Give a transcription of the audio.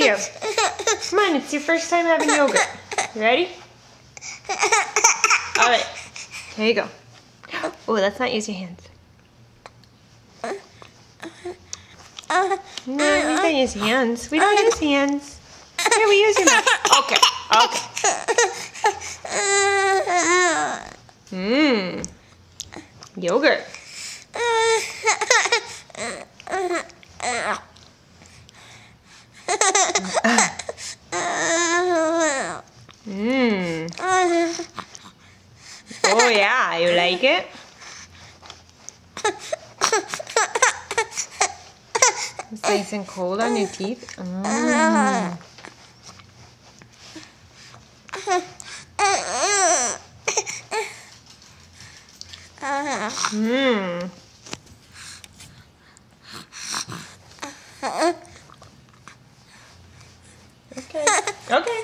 you. Come on, it's your first time having yogurt. You ready? All right. Here you go. Oh, let's not use your hands. No, we don't use hands. We don't use hands. Here, we use your mouth. Okay. Okay. Mmm. Yogurt. Mmm. Oh yeah, you like it? It's nice and cold on your teeth. Mm. Mmm. Okay. Okay.